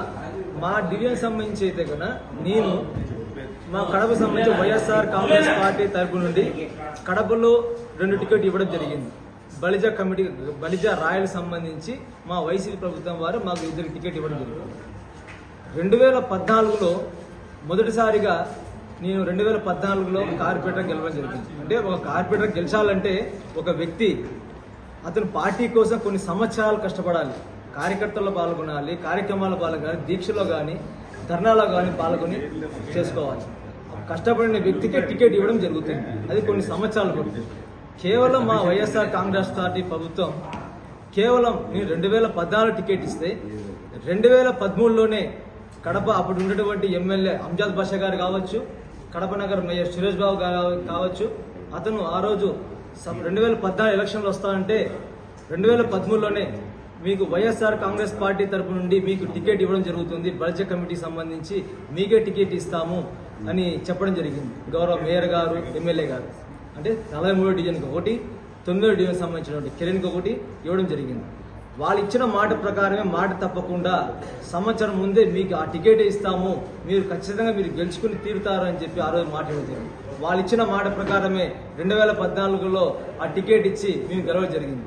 మా డివిజన్ సంబంధించి అయితే కన్నా నేను మా కడప సంబంధించి వైఎస్ఆర్ కాంగ్రెస్ పార్టీ తరపు నుండి కడపలో 2 టికెట్ ఇవ్వడం జరిగింది. బలిజ కమిటీ బలిజ రాయల్ సంబంధించి మా వైసీపీ ప్రభుత్వం వారు మాకు 2 టికెట్ ఇవ్వడం జరిగింది. 2014లో మొదటిసారిగా నేను 2014లో కార్పొరేటర్ గెలవడం జరిగింది. అంటే ఒక కార్పొరేటర్ గెలిచాలంటే ఒక వ్యక్తి అతను పార్టీ కోసం కొన్ని సంవత్సరాలు కష్టపడాలి, కార్యకర్తల్లో పాల్గొనాలి, కార్యక్రమాల్లో పాల్గొనాలి, దీక్షలో కానీ ధర్నాలో కానీ పాల్గొని చేసుకోవాలి. కష్టపడిన వ్యక్తికే టికెట్ ఇవ్వడం జరుగుతుంది. అది కొన్ని సంవత్సరాలు పడుతుంది. కేవలం మా వైఎస్ఆర్ కాంగ్రెస్ పార్టీ ప్రభుత్వం కేవలం నేను 2014 టికెట్ ఇస్తే 2013లోనే కడప అప్పుడు ఉన్నటువంటి ఎమ్మెల్యే అంజద్ బాషా గారు కావచ్చు, కడప నగర్ మేయర్ సురేష్ బాబు కావచ్చు, అతను ఆ రోజు 2014 ఎలక్షన్లు వస్తానంటే 2013లోనే మీకు వైఎస్ఆర్ కాంగ్రెస్ పార్టీ తరపు నుండి మీకు టికెట్ ఇవ్వడం జరుగుతుంది, బలిజ కమిటీకి సంబంధించి మీకే టికెట్ ఇస్తాము అని చెప్పడం జరిగింది. గౌరవ మేయర్ గారు, ఎమ్మెల్యే గారు. అంటే 43వ డివిజన్కి ఒకటి, 9వ డివిజన్ సంబంధించినటువంటి కిరణ్కి ఒకటి ఇవ్వడం జరిగింది. వాళ్ళు ఇచ్చిన మాట ప్రకారమే, మాట తప్పకుండా సంవత్సరం ముందే మీకు ఆ టికెట్ ఇస్తాము, మీరు ఖచ్చితంగా మీరు గెలుచుకుని తీరుతారు అని చెప్పి ఆ రోజు మాట్లాడుతుంది. వాళ్ళు ఇచ్చిన మాట ప్రకారమే 2014లో ఆ టికెట్ ఇచ్చి మేము గెలవడం జరిగింది.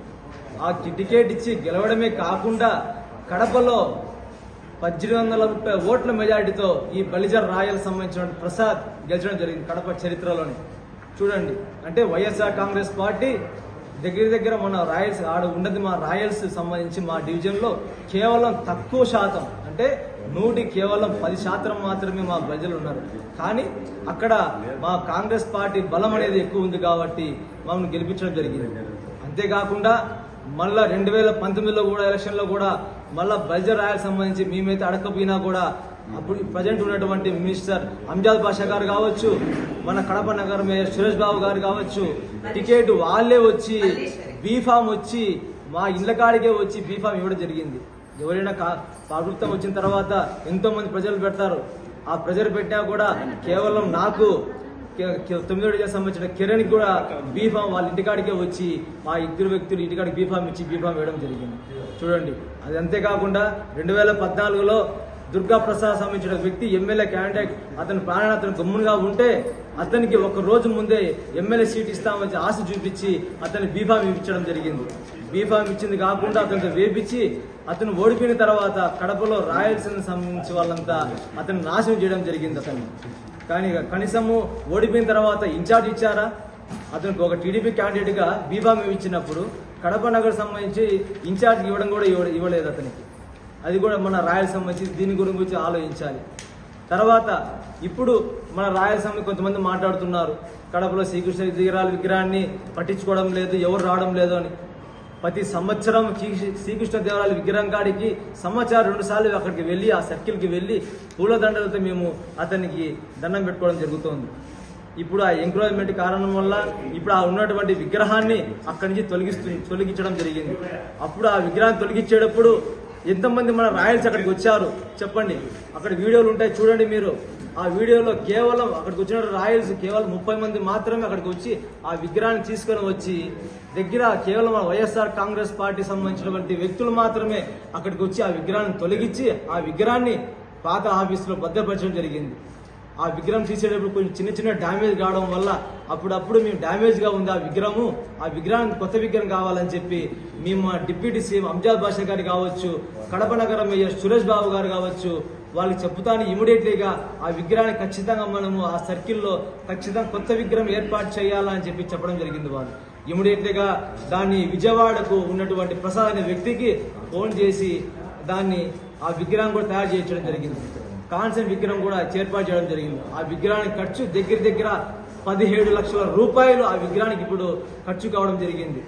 ఆ టికెట్ ఇచ్చి గెలవడమే కాకుండా కడపలో 1830 ఓట్ల మెజారిటీతో ఈ బలిజ రాయల్ సంబంధించిన ప్రసాద్ గెలిచడం జరిగింది కడప చరిత్రలోనే. చూడండి, అంటే వైఎస్ఆర్ కాంగ్రెస్ పార్టీ దగ్గర మన రాయల్స్ ఆడ ఉన్నది. మా రాయల్స్ సంబంధించి మా డివిజన్లో కేవలం తక్కువ శాతం, అంటే 100కి కేవలం 10% మాత్రమే మా ప్రజలు ఉన్నారు. కానీ అక్కడ మా కాంగ్రెస్ పార్టీ బలం అనేది ఎక్కువ ఉంది కాబట్టి మమ్మల్ని గెలిపించడం జరిగింది. అంతేకాకుండా మళ్ళా 2019లో కూడా ఎలక్షన్లో కూడా మళ్ళా బడ్జెట్ రాయాలకు సంబంధించి మేమైతే అడగకపోయినా కూడా అప్పుడు ప్రజెంట్ ఉన్నటువంటి మినిస్టర్ అంజాద్ బాషా గారు కావచ్చు, మన కడప నగర మేయర్ సురేష్ బాబు గారు కావచ్చు, టికెట్ వాళ్ళే వచ్చి బీఫామ్ వచ్చి మా ఇళ్ల కాడికే వచ్చి బీఫామ్ ఇవ్వడం జరిగింది. ఎవరైనా ప్రభుత్వం వచ్చిన తర్వాత ఎంతో మంది ప్రజలు పెడతారు. ఆ ప్రజలు పెట్టినా కూడా కేవలం నాకు 9వ డివిజన్ సంబంధించిన కిరణ్ కూడా బీఫామ్ వాళ్ళ ఇంటికాడికే వచ్చి మా ఇద్దరు వ్యక్తులు ఇంటికాడికి బీఫామ్ ఇచ్చి బీఫామ్ వేయడం జరిగింది. చూడండి, అది అంతేకాకుండా 2014లో దుర్గా ప్రసాద్ సంబంధించిన వ్యక్తి ఎమ్మెల్యే క్యాండిడేట్, అతను ప్రాణాన్ని గమ్మునుగా ఉంటే అతనికి ఒక రోజు ముందే ఎమ్మెల్యే సీట్ ఇస్తామని ఆశ చూపించి అతని బీఫామ్ ఇవ్వడం జరిగింది. బీఫామ్ ఇచ్చింది కాకుండా అతనితో వేపించి అతను ఓడిపోయిన తర్వాత కడపలో రాయలసీమకు సంబంధించి వాళ్ళంతా అతను నాశనం చేయడం జరిగింది అతను. కానీ కనీసము ఓడిపోయిన తర్వాత ఇన్ఛార్జ్ ఇచ్చారా? అతనికి ఒక టీడీపీ క్యాండిడేట్ గా బీఫామ్ ఇచ్చినప్పుడు కడప నగర్ సంబంధించి ఇన్ఛార్జ్ ఇవ్వడం కూడా ఇవ్వలేదు అతనికి. అది కూడా మన రాయలసీమ సంబంధించి దీని గురించి ఆలోచించాలి. తర్వాత ఇప్పుడు మన రాయలసీమ కొంతమంది మాట్లాడుతున్నారు, కడపలో శ్రీకృష్ణ విగ్రహాన్ని పట్టించుకోవడం లేదు, ఎవరు రావడం లేదు అని. ప్రతి సంవత్సరం శ్రీకృష్ణదేవరాయల విగ్రహం కాడికి సంవత్సరం 2 సార్లు అక్కడికి వెళ్ళి ఆ సర్కిల్కి వెళ్ళి పూలదండలతో మేము అతనికి దండం పెట్టుకోవడం జరుగుతోంది. ఇప్పుడు ఆ ఎంక్రోచ్మెంట్ కారణం వల్ల ఇప్పుడు ఆ ఉన్నటువంటి విగ్రహాన్ని అక్కడి నుంచి తొలగించడం జరిగింది. అప్పుడు ఆ విగ్రహాన్ని తొలగించేటప్పుడు ఎంతమంది మన రాయల్స్ అక్కడికి వచ్చారు చెప్పండి. అక్కడ వీడియోలు ఉంటాయి, చూడండి మీరు. ఆ వీడియోలో కేవలం అక్కడికి వచ్చిన రాయల్స్ కేవలం 30 మంది మాత్రమే అక్కడికి వచ్చి ఆ విగ్రహాన్ని తీసుకొని వచ్చి దగ్గర కేవలం వైఎస్ఆర్ కాంగ్రెస్ పార్టీ సంబంధించినటువంటి వ్యక్తులు మాత్రమే అక్కడికి వచ్చి ఆ విగ్రహాన్ని తొలగించి ఆ విగ్రహాన్ని పాత ఆఫీసులో భద్రపరచడం జరిగింది. ఆ విగ్రహం తీసేటప్పుడు కొంచెం చిన్న డ్యామేజ్ కావడం వల్ల అప్పుడప్పుడు మేము డ్యామేజ్ గా ఉంది ఆ విగ్రహము, ఆ విగ్రహానికి కొత్త విగ్రహం కావాలని చెప్పి మేము మా డిప్యూటీ సీఎం అంజాద్ బాషా గారు కావచ్చు, కడప నగర మేయర్ సురేష్ బాబు గారు కావచ్చు, వాళ్ళకి చెప్తాను ఇమీడియట్లీగా ఆ విగ్రహాన్ని ఖచ్చితంగా మనము ఆ సర్కిల్లో ఖచ్చితంగా కొత్త విగ్రహం ఏర్పాటు చేయాలని చెప్పి చెప్పడం జరిగింది. వాళ్ళు ఇమీడియట్లీగా దాన్ని విజయవాడకు ఉన్నటువంటి ప్రసాద్ అనే వ్యక్తికి ఫోన్ చేసి దాన్ని ఆ విగ్రహం కూడా తయారు చేయించడం జరిగింది. కాన్సెప్ట్ విగ్రహం కూడా ఏర్పాటు చేయడం జరిగింది. ఆ విగ్రహానికి ఖర్చు దగ్గర 17 లక్షల రూపాయలు ఆ విగ్రహానికి ఇప్పుడు ఖర్చు కావడం జరిగింది.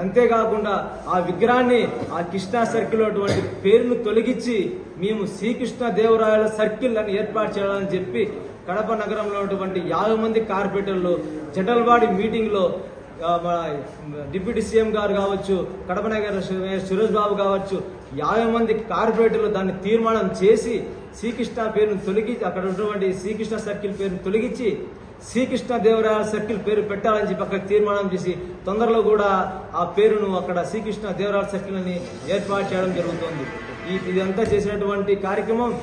అంతేకాకుండా ఆ విగ్రహాన్ని ఆ కృష్ణా సర్కిల్ అటువంటి పేరును తొలగించి మేము శ్రీకృష్ణదేవరాయల సర్కిల్ అని ఏర్పాటు చేయాలని చెప్పి కడప నగరంలో ఉన్నటువంటి 50 మంది కార్పొరేటర్లు జనరల్ బాడీ మీటింగ్ లో డిప్యూటీ సీఎం గారు కావచ్చు, కడప నగర సురేష్ బాబు కావచ్చు, 50 మంది కార్పొరేటర్లు దాన్ని తీర్మానం చేసి శ్రీకృష్ణ పేరును తొలగించి అక్కడ ఉన్నటువంటి శ్రీకృష్ణ సర్కిల్ పేరును తొలగించి శ్రీకృష్ణదేవరాయల సర్కిల్ పేరు పెట్టాలని చెప్పి అక్కడ తీర్మానం చేసి తొందరలో కూడా ఆ పేరును అక్కడ శ్రీకృష్ణదేవరాయల సర్కిల్ అని ఏర్పాటు చేయడం జరుగుతుంది. ఇదంతా చేసినటువంటి కార్యక్రమం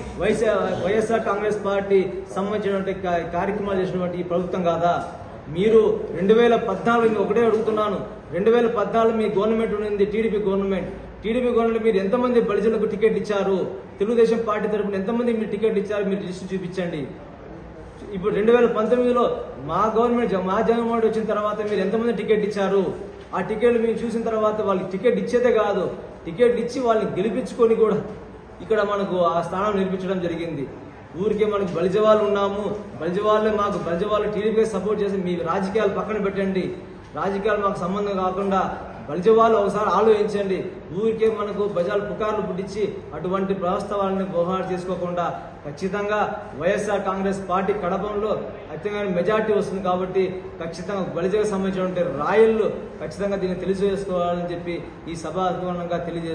వైఎస్ఆర్ కాంగ్రెస్ పార్టీ సంబంధించినటువంటి కార్యక్రమాలు చేసినటువంటి ఈ ప్రభుత్వం కాదా? మీరు 2014 ఒకటే అడుగుతున్నాను, 2014 మీ గవర్నమెంట్ ఉంది, టీడీపీ గవర్నమెంట్ మీరు ఎంతమంది బలిజలకు టికెట్ ఇచ్చారు? తెలుగుదేశం పార్టీ తరఫున ఎంతమంది మీరు టికెట్ ఇచ్చారు? మీరు లిస్టు చూపించండి. ఇప్పుడు 2019లో మా జగన్మోహన్ వచ్చిన తర్వాత మీరు ఎంతమంది టికెట్ ఇచ్చారు? ఆ టికెట్లు మేము చూసిన తర్వాత వాళ్ళకి టికెట్ ఇచ్చేదే కాదు, టికెట్ ఇచ్చి వాళ్ళని గెలిపించుకొని కూడా ఇక్కడ మనకు ఆ స్థానం నిర్మించడం జరిగింది. ఊరికే మనకు బలిజవాళ్ళు ఉన్నాము, బలిజవాళ్ళు టీడీపీకి సపోర్ట్ చేసి మీ రాజకీయాలు పక్కన పెట్టండి, రాజకీయాలు మాకు సంబంధం కాకుండా బలిజవాళ్ళు ఒకసారి ఆలోచించండి. ఊరికే మనకు బజార్లు పుకార్లు పుట్టించి అటువంటి ప్రవాస్తవాలని వ్యవహారం చేసుకోకుండా ఖచ్చితంగా వైఎస్ఆర్ కాంగ్రెస్ పార్టీ కడపంలో అత్యంత మెజార్టీ వస్తుంది కాబట్టి ఖచ్చితంగా బలిజకు సంబంధించినటువంటి రాయళ్ళు ఖచ్చితంగా దీన్ని తెలియజేసుకోవాలని చెప్పి ఈ సభాత్మకంగా తెలియజేస్తున్నారు.